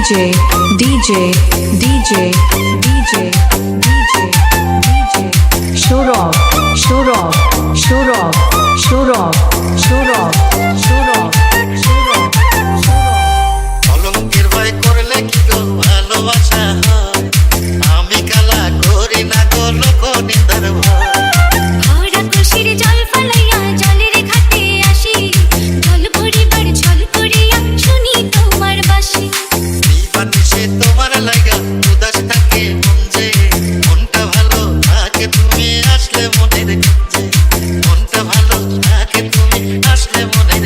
DJ, DJ, DJ, DJ, DJ, DJ, Shurov, Shurov, Shurov, Shurov, Shurov, Shurov, Shurov, অলঙ্কের ভয় করলে কি গো ভালোবাসা হয় আমি কালা করি না গো লোক নিন্দার ভয় ভরা খুশির জল ফলাইয়া জলের ঘাটে আসি জল ভরিবার জল করিয়া শুনি তোমার বাসি সে তোমার লাগা উদাস থাকে মন যে মনটা ভালো থাকে তুমি আসলে মনের খুঁজে মনটা ভালো থাকে তুমি আসলে মনের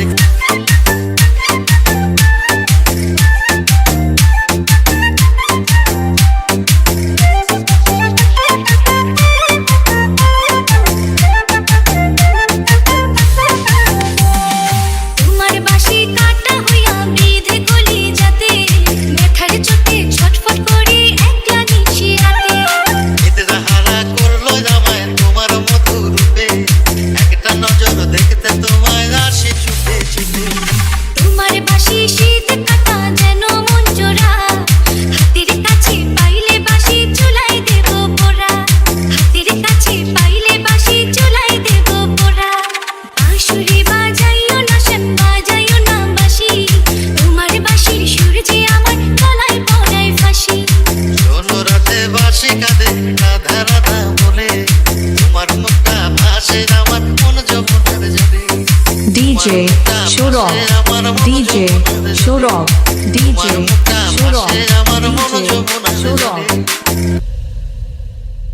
তোমার বাসি কাটা হইয়া বৃদ্ধে গলি যাতে ব্যথার চোটে ছটফট করি একলা নিশি রাতে এতে হারা করলো জামায় তোমার মতো রূপে একটা নজর দেখতে তোমায় আসি ছুটে ছুটে তোমার বাসি শীত কাটা যেন মন জোড়া হাতের কাছে পাইলে বাসি চুলাই দেব পোড়া হাতের কাছে পাইলে বাসি চুলাই দেব পোড়া বাঁশুরি বাজাইও না শান বাজাইও না বাসি তোমার বাসির সুর যে আমার গলায় পড়ায় ফাঁসি শোনো রাতে বাসি কাঁদে রাধা রাধা বলে তোমার মুখটা ভাসে আমার মন যমুনার জলে DJ, Shurov, DJ, Shurov, DJ, Shurov, DJ, Shurov.